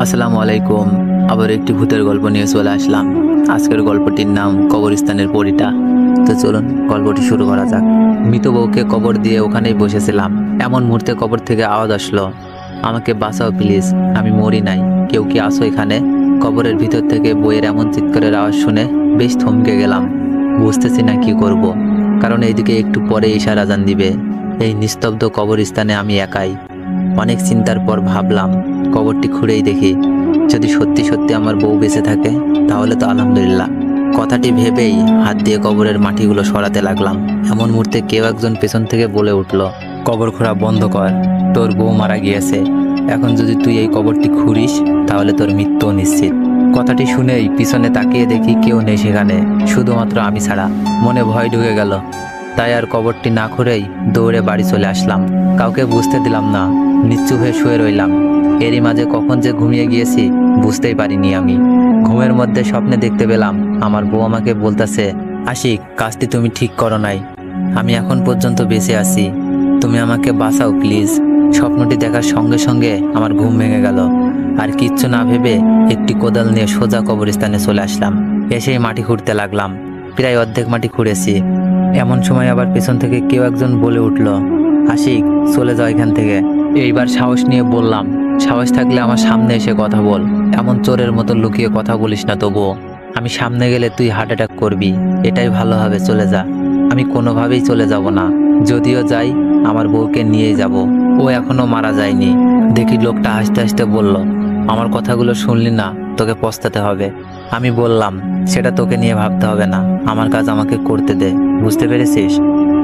আসসালামু আলাইকুম। আবার একটি ভূতের গল্প নিয়ে চলে আসলাম। আজকের গল্পটির নাম কবরস্থানের পরীটা। তো চলুন গল্পটি শুরু করা যাক। মৃত বউকে কবর দিয়ে ওখানেই বসেছিলাম, এমন মুহূর্তে কবর থেকে আওয়াজ আসলো, আমাকে বাঁচাও প্লিজ, আমি মরি নাই, কেউ কি আসো এখানে? কবরের ভিতর থেকে বইয়ের এমন চিৎকারের আওয়াজ শুনে বেশ থমকে গেলাম। বুঝতেছি না কি করব, কারণ এইদিকে একটু পরে ইশারা আজান দিবে। এই নিস্তব্ধ কবরস্থানে আমি একাই। অনেক চিন্তার পর ভাবলাম কবরটি খুঁড়েই দেখি, যদি সত্যি সত্যি আমার বউ বেঁচে থাকে তাহলে তো আলহামদুলিল্লাহ। কথাটি ভেবেই হাত দিয়ে কবরের মাটিগুলো সরাতে লাগলাম। এমন মুহূর্তে কেউ একজন পেছন থেকে বলে উঠল, কবর খোঁড়া বন্ধ কর, তোর বউ মারা গিয়েছে, এখন যদি তুই এই কবরটি খুঁড়িস তাহলে তোর মৃত্যু নিশ্চিত। কথাটি শুনেই পিছনে তাকিয়ে দেখি কেউ নেই সেখানে, শুধুমাত্র আমি ছাড়া। মনে ভয় ঢুকে গেল, তাই আর কবরটি না খুঁড়েই দৌড়ে বাড়ি চলে আসলাম। কাউকে বুঝতে দিলাম না, নিশ্চুপ হয়ে শুয়ে রইলাম। এরই মাঝে কখন যে ঘুমিয়ে গিয়েছি বুঝতেই পারিনি আমি। ঘুমের মধ্যে স্বপ্নে দেখতে পেলাম আমার বউ আমাকে বলতেছে, আশিক, কাজটি তুমি ঠিক করো নাই, আমি এখন পর্যন্ত বেঁচে আছি, তুমি আমাকে বাঁচাও প্লিজ। স্বপ্নটি দেখার সঙ্গে সঙ্গে আমার ঘুম ভেঙে গেল। আর কিচ্ছু না ভেবে একটি কোদাল নিয়ে সোজা কবরস্থানে চলে আসলাম। এসেই মাটি খুঁড়তে লাগলাম। প্রায় অর্ধেক মাটি খুঁড়েছি। এমন সময় আবার পেছন থেকে কেউ একজন বলে উঠল, আশিক, চলে যাও এখান থেকে। এইবার সাহস নিয়ে বললাম, সাহস থাকলে আমার সামনে এসে কথা বল, এমন চোরের মতো লুকিয়ে কথা বলিস না। তবুও আমি সামনে গেলে তুই হার্ট অ্যাটাক করবি, এটাই ভালো হবে, চলে যা। আমি কোনোভাবেই চলে যাব না, যদিও যাই আমার বউকে নিয়েই যাব, ও এখনো মারা যায়নি। দেখি লোকটা হাসতে হাসতে বলল, আমার কথাগুলো শুনলি না, তোকে পস্তাতে হবে। আমি বললাম, সেটা তোকে নিয়ে ভাবতে হবে না, আমার কাজ আমাকে করতে দে, বুঝতে পেরেছিস?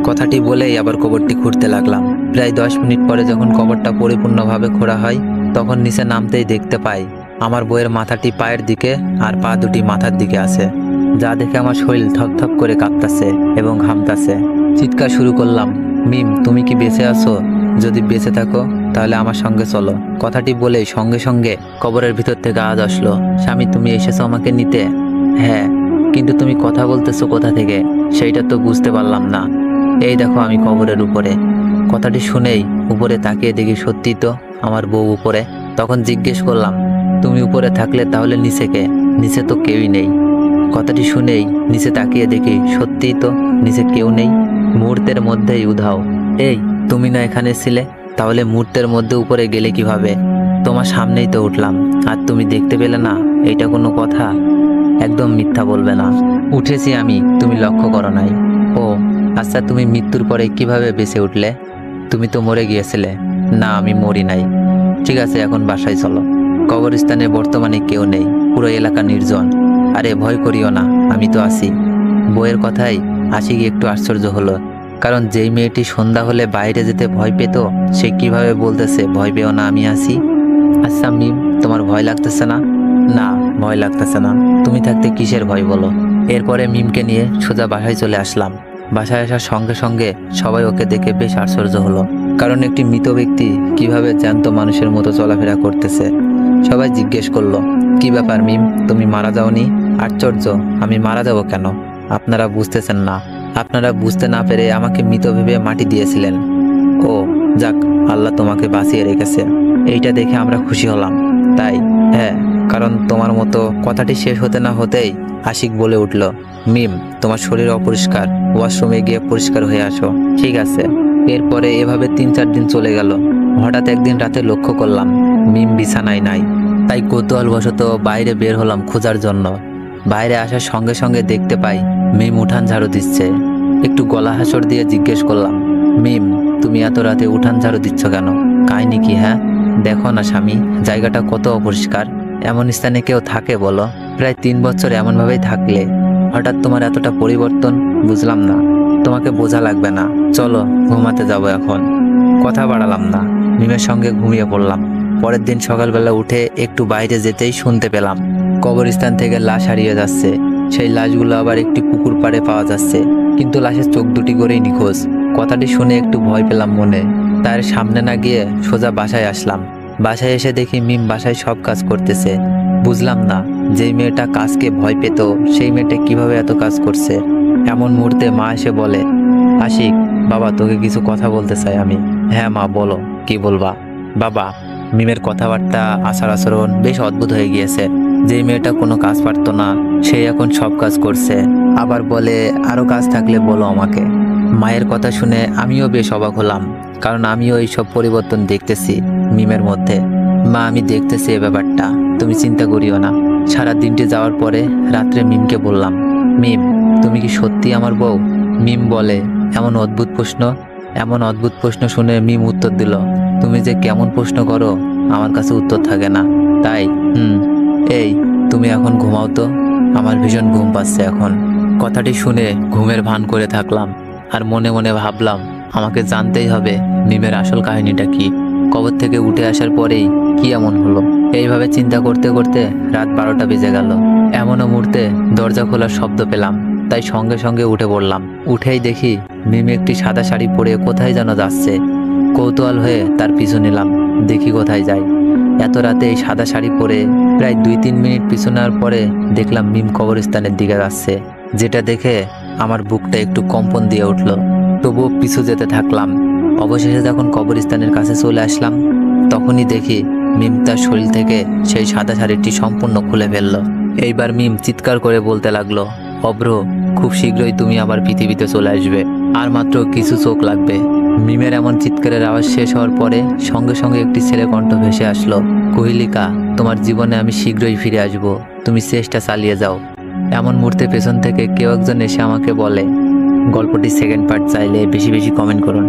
কথাটি বলেই আবার কবরটি খুঁড়তে লাগলাম। প্রায় 10 মিনিট পরে যখন কবরটা পরিপূর্ণভাবে খোঁড়া হয়, তখন নিচে নামতেই দেখতে পাই আমার বউয়ের মাথাটি পায়ের দিকে আর পা দুটি মাথার দিকে আছে, যা দেখে আমার শরীর থপথপ করে কাঁপতাছে এবং ঘামতাছে। চিৎকার শুরু করলাম, মিম, তুমি কি বেঁচে আছো? যদি বেঁচে থাকো তাহলে আমার সঙ্গে চলো। কথাটি বলেই সঙ্গে সঙ্গে কবরের ভিতর থেকে আওয়াজ আসলো, স্বামী, তুমি এসেছো আমাকে নিতে? হ্যাঁ, কিন্তু তুমি কথা বলতেছো কোথা থেকে সেইটা তো বুঝতে পারলাম না। এই দেখো আমি কবরের উপরে। কথাটি শুনেই উপরে তাকিয়ে দেখি সত্যি তো আমার বউ উপরে। তখন জিজ্ঞেস করলাম, তুমি উপরে থাকলে তাহলে নিচে কে? নিচে তো কেউই নেই। কথাটি শুনেই নিচে তাকিয়ে দেখি সত্যিই তো নিচে কেউ নেই। মুহূর্তের মধ্যেই উধাও। এই, তুমি না এখানে ছিলে, তাহলে মুহূর্তের মধ্যে উপরে গেলে কিভাবে? তোমার সামনেই তো উঠলাম আর তুমি দেখতে পেলে না? এইটা কোনো কথা? একদম মিথ্যা বলবে না। উঠেছি আমি, তুমি লক্ষ্য করো নাই? ও আচ্ছা, তুমি মৃত্যুর পরে কিভাবে বেঁচে উঠলে? তুমি তো মরে গিয়েছিলে। না, আমি মরি নাই। ঠিক আছে, এখন বাসায় চলো। কবরস্থানে বর্তমানে কেউ নেই, পুরো এলাকা নির্জন। আরে ভয় করিও না, আমি তো আছি। বইয়ের কথাই আশিক একটু আশ্চর্য হলো, কারণ যেই মেয়েটি সন্ধ্যা হলে বাইরে যেতে ভয় পেত, সে কিভাবে বলতেছে ভয় পেও না, আমি আছি। আচ্ছা মিম, তোমার ভয় লাগতেছে না? না, ভয় লাগতেছে না। তুমি থাকতে কিসের ভয় বলো? এরপরে মিমকে নিয়ে সোজা বাসায় চলে আসলাম। বাসায় আসার সঙ্গে সঙ্গে সবাই ওকে দেখে বেশ আশ্চর্য হলো, কারণ একটি মৃত ব্যক্তি কিভাবে জ্যান্ত মানুষের মতো চলাফেরা করতেছে। সবাই জিজ্ঞেস করলো, কি ব্যাপার মিম, তুমি মারা যাওনি? আশ্চর্য, আমি মারা যাব কেন? আপনারা বুঝতেছেন না। আপনারা বুঝতে না পেরে আমাকে মৃত ভেবে মাটি দিয়েছিলেন। ও যাক, আল্লাহ তোমাকে বাঁচিয়ে রেখেছে, এইটা দেখে আমরা খুশি হলাম। তাই? হ্যাঁ, কারণ তোমার মতো। কথাটি শেষ হতে না হতেই আশিক বলে উঠল, মিম, তোমার শরীর অপরিষ্কার, ওয়াশরুমে গিয়ে পরিষ্কার হয়ে আসো। ঠিক আছে। এরপরে এভাবে 3-4 দিন চলে গেল। হঠাৎ একদিন রাতে লক্ষ্য করলাম মিম বিছানায় নাই। তাই কৌতূহলবশত বাইরে বের হলাম খোঁজার জন্য। বাইরে আসার সঙ্গে সঙ্গে দেখতে পাই মিম উঠান ঝাড়ু দিচ্ছে। একটু গলা হাসর দিয়ে জিজ্ঞেস করলাম, মিম, তুমি এত রাতে উঠান ঝাড়ু দিচ্ছ কেন? কাহিনী কি? হ্যাঁ, দেখো না স্বামী, জায়গাটা কত অপরিষ্কার। এমন স্থানে কেউ থাকে বলো? প্রায় 3 বছর এমনভাবেই থাকলে হঠাৎ তোমার এতটা পরিবর্তন, বুঝলাম না। তোমাকে বোঝা লাগবে না, চলো ঘুমাতে যাবো এখন। কথা বাড়ালাম না, মিমের সঙ্গে ঘুমিয়ে পড়লাম। পরের দিন সকালবেলা উঠে একটু বাইরে যেতেই শুনতে পেলাম কবরস্থান থেকে লাশ হারিয়ে যাচ্ছে। সেই লাশগুলো আবার একটি পুকুর পাড়ে পাওয়া যাচ্ছে, কিন্তু লাশের চোখ দুটি করেই নিখোঁজ। কথাটি শুনে একটু ভয় পেলাম মনে। তার সামনে না গিয়ে সোজা বাসায় আসলাম। বাসায় এসে দেখি মিম বাসায় সব কাজ করতেছে। বুঝলাম না, যেই মেয়েটা কাজকে ভয় পেত সেই মেয়েটা কিভাবে এত কাজ করছে। এমন মুহূর্তে মা এসে বলে, আশিক, বাবা তোকে কিছু কথা বলতে চাই আমি। হ্যাঁ মা, বলো, কি বলবা? বাবা, মিমের কথাবার্তা আচার আচরণ বেশ অদ্ভুত হয়ে গিয়েছে। যেই মেয়েটা কোনো কাজ পারতো না সে এখন সব কাজ করছে, আবার বলে আরো কাজ থাকলে বলো আমাকে। মায়ের কথা শুনে আমিও বেশ অবাক হলাম, কারণ আমিও এইসব পরিবর্তন দেখতেছি মিমের মধ্যে। মা, আমি দেখতেছি এ ব্যাপারটা, তুমি চিন্তা করিও না। সারা দিনটি যাওয়ার পরে রাত্রে মিমকে বললাম, মিম তুমি কি সত্যি আমার বউ? মিম বলে, এমন অদ্ভুত প্রশ্ন। এমন অদ্ভুত প্রশ্ন শুনে মিম উত্তর দিল, তুমি যে কেমন প্রশ্ন করো আমার কাছে উত্তর থাকে না, তাই এই তুমি এখন ঘুমাও তো, আমার ভীষণ ঘুম পাচ্ছে এখন। কথাটি শুনে ঘুমের ভান করে থাকলাম, আর মনে মনে ভাবলাম আমাকে জানতেই হবে মিমের আসল কাহিনীটা কি। কবর থেকে উঠে আসার পরেই কি এমন হলো? এইভাবে চিন্তা করতে করতে রাত 12টা বেজে গেল। এমনও মুহূর্তে দরজা খোলার শব্দ পেলাম, তাই সঙ্গে সঙ্গে উঠে পড়লাম। উঠেই দেখি মিম একটি সাদা শাড়ি পরে কোথায় যেন যাচ্ছে। কৌতূহল হয়ে তার পিছু নিলাম, দেখি কোথায় যায়। এত রাতে এই সাদা শাড়ি পরে প্রায় 2-3 মিনিট পিছু নেওয়ার পরে দেখলাম মিম কবরস্থানের দিকে যাচ্ছে, যেটা দেখে আমার বুকটা একটু কম্পন দিয়ে উঠল। তবুও পিছু যেতে থাকলাম। অবশেষে যখন কবরস্থানের কাছে চলে আসলাম তখনই দেখি মিম তার শরীর থেকে সেই সাদা শাড়িটি সম্পূর্ণ খুলে ফেললো। এইবার মিম চিৎকার করে বলতে লাগলো, অভ্র, খুব শীঘ্রই তুমি আবার পৃথিবীতে চলে আসবে, আর মাত্র কিছু চোখ লাগবে। মিমের এমন চিৎকারের আওয়াজ শেষ হওয়ার পরে সঙ্গে সঙ্গে একটি ছেলে কণ্ঠ ভেসে আসলো, কোহিলিকা, তোমার জীবনে আমি শীঘ্রই ফিরে আসব, তুমি চেষ্টা চালিয়ে যাও। এমন মুহূর্তে পেছন থেকে কেউ একজন এসে আমাকে বলে, গল্পটি সেকেন্ড পার্ট চাইলে বেশি বেশি কমেন্ট করুন।